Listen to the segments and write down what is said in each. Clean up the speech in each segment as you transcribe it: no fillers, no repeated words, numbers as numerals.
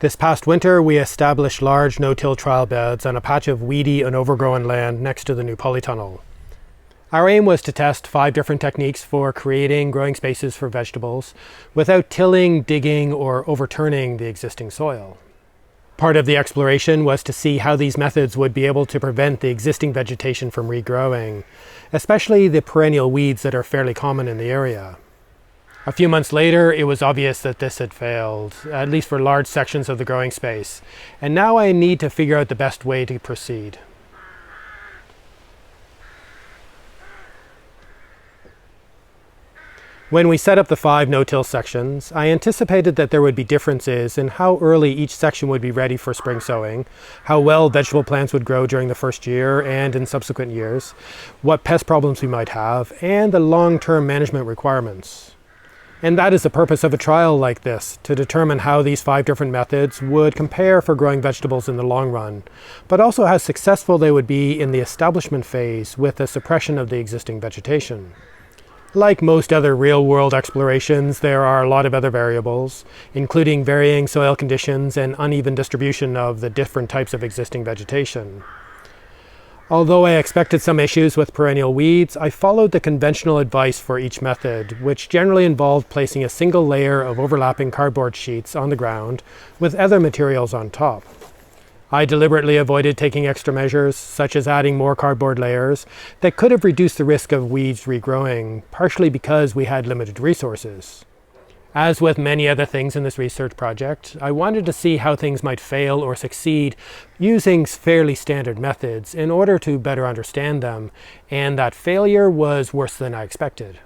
This past winter, we established large no-till trial beds on a patch of weedy and overgrown land next to the new polytunnel. Our aim was to test 5 different techniques for creating growing spaces for vegetables without tilling, digging, or overturning the existing soil. Part of the exploration was to see how these methods would be able to prevent the existing vegetation from regrowing, especially the perennial weeds that are fairly common in the area. A few months later, it was obvious that this had failed, at least for large sections of the growing space, and now I need to figure out the best way to proceed. When we set up the 5 no-till sections, I anticipated that there would be differences in how early each section would be ready for spring sowing, how well vegetable plants would grow during the first year and in subsequent years, what pest problems we might have, and the long-term management requirements. And that is the purpose of a trial like this, to determine how these 5 different methods would compare for growing vegetables in the long run, but also how successful they would be in the establishment phase with the suppression of the existing vegetation. Like most other real-world explorations, there are a lot of other variables, including varying soil conditions and uneven distribution of the different types of existing vegetation. Although I expected some issues with perennial weeds, I followed the conventional advice for each method, which generally involved placing a single layer of overlapping cardboard sheets on the ground with other materials on top. I deliberately avoided taking extra measures, such as adding more cardboard layers, that could have reduced the risk of weeds regrowing, partially because we had limited resources. As with many other things in this research project, I wanted to see how things might fail or succeed using fairly standard methods in order to better understand them, and that failure was worse than I expected.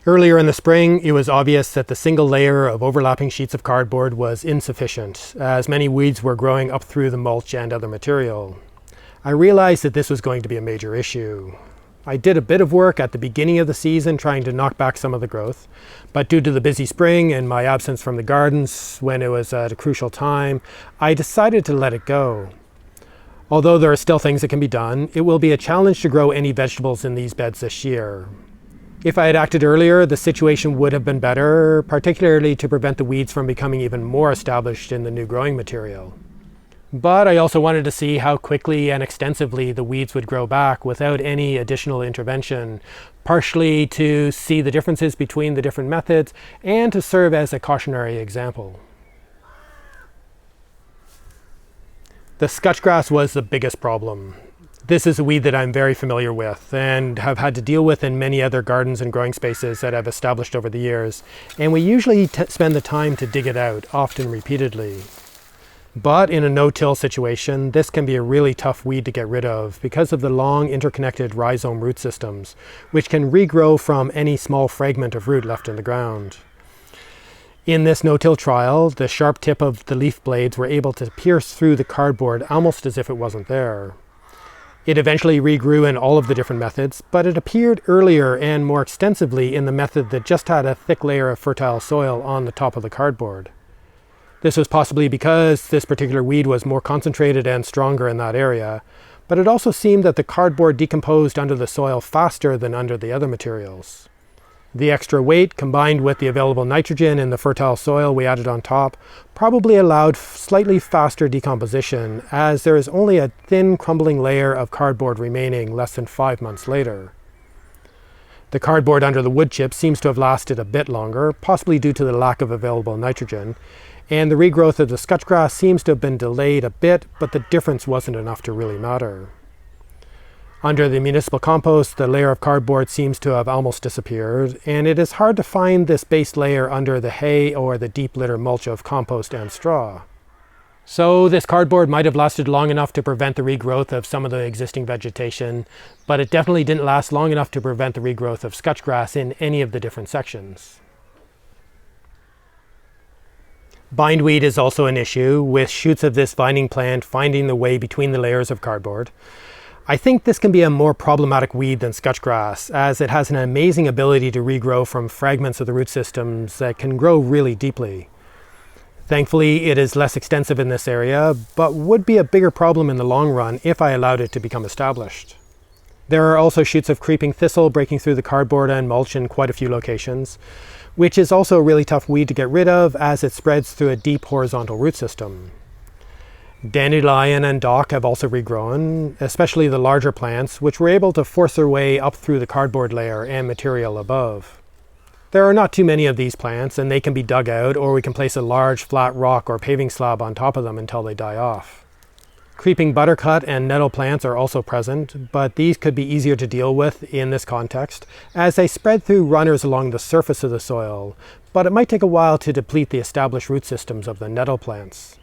Earlier in the spring, it was obvious that the single layer of overlapping sheets of cardboard was insufficient, as many weeds were growing up through the mulch and other material. I realized that this was going to be a major issue. I did a bit of work at the beginning of the season trying to knock back some of the growth, but due to the busy spring and my absence from the gardens when it was at a crucial time, I decided to let it go. Although there are still things that can be done, it will be a challenge to grow any vegetables in these beds this year. If I had acted earlier, the situation would have been better, particularly to prevent the weeds from becoming even more established in the new growing material. But I also wanted to see how quickly and extensively the weeds would grow back without any additional intervention, partially to see the differences between the different methods and to serve as a cautionary example. The Scutch grass was the biggest problem. This is a weed that I'm very familiar with and have had to deal with in many other gardens and growing spaces that I've established over the years, and we usually spend the time to dig it out, often repeatedly. But in a no-till situation, this can be a really tough weed to get rid of because of the long interconnected rhizome root systems, which can regrow from any small fragment of root left in the ground. In this no-till trial, the sharp tip of the leaf blades were able to pierce through the cardboard almost as if it wasn't there. It eventually regrew in all of the different methods, but it appeared earlier and more extensively in the method that just had a thick layer of fertile soil on the top of the cardboard. This was possibly because this particular weed was more concentrated and stronger in that area, but it also seemed that the cardboard decomposed under the soil faster than under the other materials. The extra weight, combined with the available nitrogen in the fertile soil we added on top, probably allowed slightly faster decomposition, as there is only a thin crumbling layer of cardboard remaining less than 5 months later. The cardboard under the wood chip seems to have lasted a bit longer, possibly due to the lack of available nitrogen, and the regrowth of the Scutch grass seems to have been delayed a bit, but the difference wasn't enough to really matter. Under the municipal compost, the layer of cardboard seems to have almost disappeared, and it is hard to find this base layer under the hay or the deep litter mulch of compost and straw. So this cardboard might have lasted long enough to prevent the regrowth of some of the existing vegetation, but it definitely didn't last long enough to prevent the regrowth of Scutch grass in any of the different sections. Bindweed is also an issue, with shoots of this vining plant finding their way between the layers of cardboard. I think this can be a more problematic weed than Scutch grass, as it has an amazing ability to regrow from fragments of the root systems that can grow really deeply. Thankfully, it is less extensive in this area, but would be a bigger problem in the long run if I allowed it to become established. There are also shoots of creeping thistle breaking through the cardboard and mulch in quite a few locations. which is also a really tough weed to get rid of as it spreads through a deep horizontal root system. Dandelion and dock have also regrown, especially the larger plants, which were able to force their way up through the cardboard layer and material above. There are not too many of these plants, and they can be dug out, or we can place a large flat rock or paving slab on top of them until they die off. Creeping buttercut and nettle plants are also present, but these could be easier to deal with in this context, as they spread through runners along the surface of the soil, but it might take a while to deplete the established root systems of the nettle plants.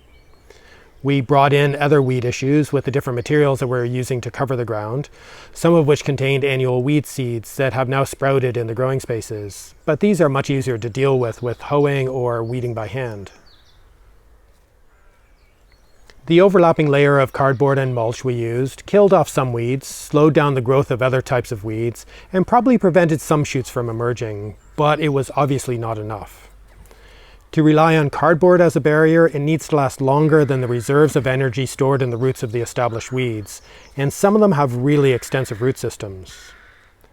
We brought in other weed issues with the different materials that we're using to cover the ground, some of which contained annual weed seeds that have now sprouted in the growing spaces, but these are much easier to deal with hoeing or weeding by hand. The overlapping layer of cardboard and mulch we used killed off some weeds, slowed down the growth of other types of weeds, and probably prevented some shoots from emerging, but it was obviously not enough. To rely on cardboard as a barrier, it needs to last longer than the reserves of energy stored in the roots of the established weeds, and some of them have really extensive root systems.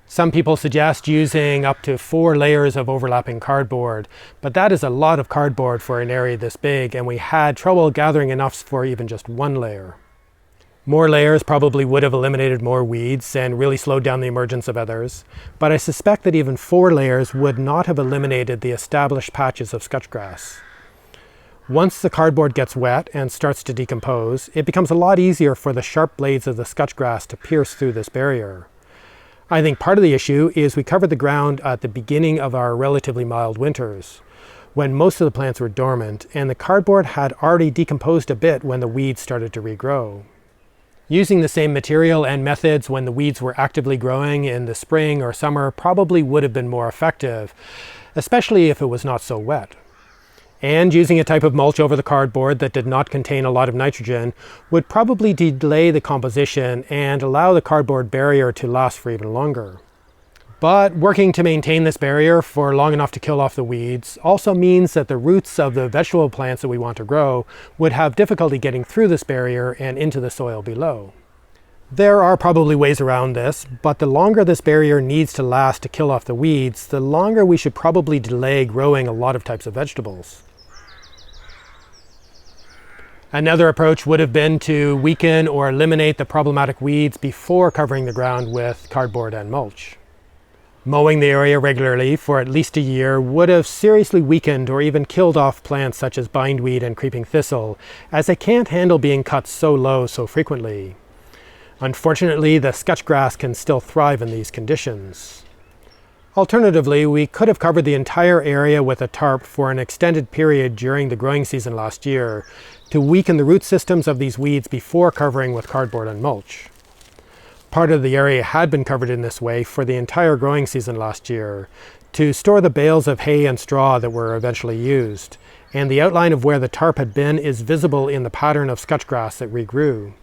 Some people suggest using up to 4 layers of overlapping cardboard, but that is a lot of cardboard for an area this big, and we had trouble gathering enough for even just 1 layer. More layers probably would have eliminated more weeds and really slowed down the emergence of others, but I suspect that even 4 layers would not have eliminated the established patches of scutch grass. Once the cardboard gets wet and starts to decompose, it becomes a lot easier for the sharp blades of the scutch grass to pierce through this barrier. I think part of the issue is we covered the ground at the beginning of our relatively mild winters, when most of the plants were dormant, and the cardboard had already decomposed a bit when the weeds started to regrow. Using the same material and methods when the weeds were actively growing in the spring or summer probably would have been more effective, especially if it was not so wet. And using a type of mulch over the cardboard that did not contain a lot of nitrogen would probably delay the composition and allow the cardboard barrier to last for even longer. But working to maintain this barrier for long enough to kill off the weeds also means that the roots of the vegetable plants that we want to grow would have difficulty getting through this barrier and into the soil below. There are probably ways around this, but the longer this barrier needs to last to kill off the weeds, the longer we should probably delay growing a lot of types of vegetables. Another approach would have been to weaken or eliminate the problematic weeds before covering the ground with cardboard and mulch. Mowing the area regularly for at least a year would have seriously weakened or even killed off plants such as bindweed and creeping thistle, as they can't handle being cut so low so frequently. Unfortunately, the scutch grass can still thrive in these conditions. Alternatively, we could have covered the entire area with a tarp for an extended period during the growing season last year to weaken the root systems of these weeds before covering with cardboard and mulch. Part of the area had been covered in this way for the entire growing season last year to store the bales of hay and straw that were eventually used, and the outline of where the tarp had been is visible in the pattern of scutch grass that regrew.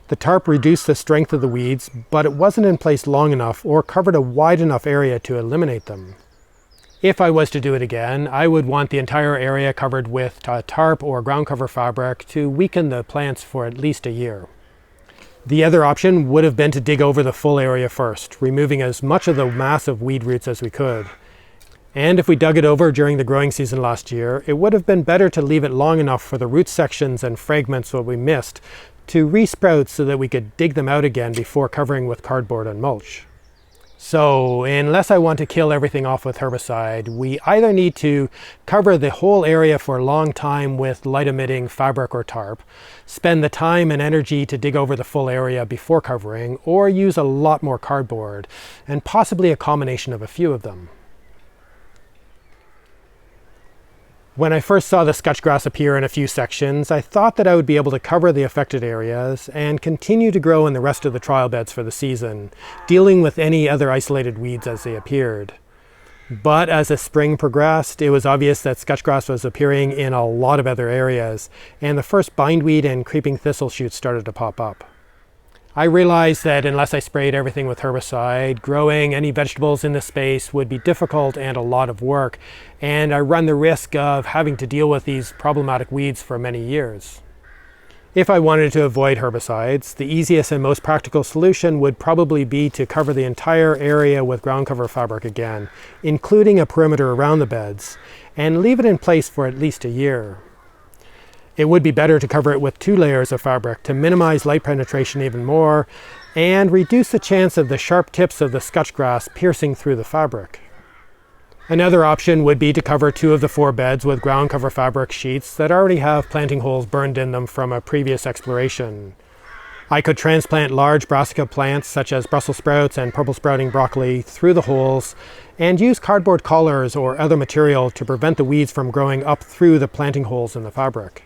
The tarp reduced the strength of the weeds, but it wasn't in place long enough or covered a wide enough area to eliminate them. If I was to do it again, I would want the entire area covered with a tarp or ground cover fabric to weaken the plants for at least a year. The other option would have been to dig over the full area first, removing as much of the massive weed roots as we could. And if we dug it over during the growing season last year, it would have been better to leave it long enough for the root sections and fragments that we missed to resprout so that we could dig them out again before covering with cardboard and mulch. So, unless I want to kill everything off with herbicide, we either need to cover the whole area for a long time with light-emitting fabric or tarp, spend the time and energy to dig over the full area before covering, or use a lot more cardboard, and possibly a combination of a few of them. When I first saw the scutch grass appear in a few sections, I thought that I would be able to cover the affected areas and continue to grow in the rest of the trial beds for the season, dealing with any other isolated weeds as they appeared. But as the spring progressed, it was obvious that scutch grass was appearing in a lot of other areas, and the first bindweed and creeping thistle shoots started to pop up. I realized that unless I sprayed everything with herbicide, growing any vegetables in this space would be difficult and a lot of work, and I run the risk of having to deal with these problematic weeds for many years. If I wanted to avoid herbicides, the easiest and most practical solution would probably be to cover the entire area with ground cover fabric again, including a perimeter around the beds, and leave it in place for at least a year. It would be better to cover it with 2 layers of fabric to minimize light penetration even more and reduce the chance of the sharp tips of the Scutch grass piercing through the fabric. Another option would be to cover 2 of the 4 beds with ground cover fabric sheets that already have planting holes burned in them from a previous exploration. I could transplant large brassica plants such as Brussels sprouts and purple sprouting broccoli through the holes and use cardboard collars or other material to prevent the weeds from growing up through the planting holes in the fabric.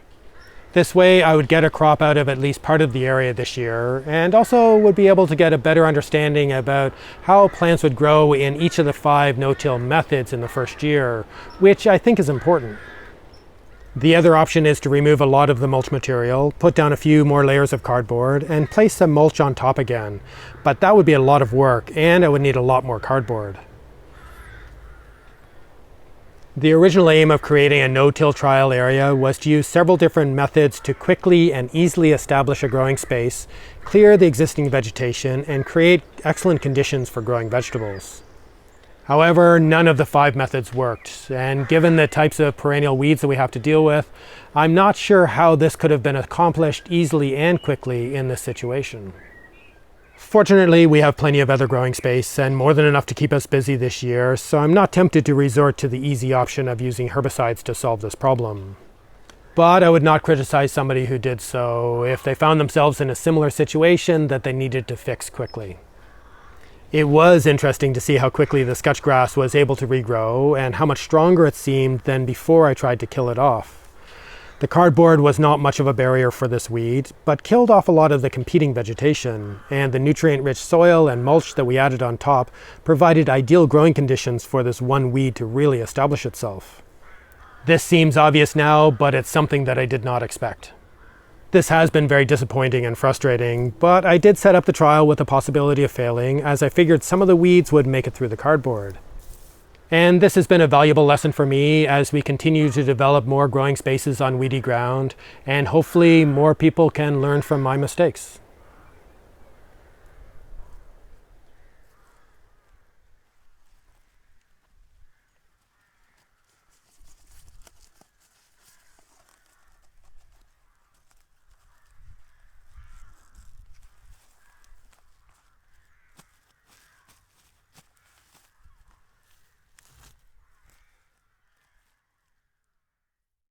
This way I would get a crop out of at least part of the area this year, and also would be able to get a better understanding about how plants would grow in each of the 5 no-till methods in the first year, which I think is important. The other option is to remove a lot of the mulch material, put down a few more layers of cardboard, and place some mulch on top again, but that would be a lot of work, and I would need a lot more cardboard. The original aim of creating a no-till trial area was to use several different methods to quickly and easily establish a growing space, clear the existing vegetation, and create excellent conditions for growing vegetables. However, none of the 5 methods worked, and given the types of perennial weeds that we have to deal with, I'm not sure how this could have been accomplished easily and quickly in this situation. Fortunately, we have plenty of other growing space and more than enough to keep us busy this year, so I'm not tempted to resort to the easy option of using herbicides to solve this problem. But I would not criticize somebody who did so if they found themselves in a similar situation that they needed to fix quickly. It was interesting to see how quickly the Scutch grass was able to regrow and how much stronger it seemed than before I tried to kill it off. The cardboard was not much of a barrier for this weed, but killed off a lot of the competing vegetation, and the nutrient-rich soil and mulch that we added on top provided ideal growing conditions for this one weed to really establish itself. This seems obvious now, but it's something that I did not expect. This has been very disappointing and frustrating, but I did set up the trial with the possibility of failing, as I figured some of the weeds would make it through the cardboard. And this has been a valuable lesson for me as we continue to develop more growing spaces on weedy ground, and hopefully more people can learn from my mistakes.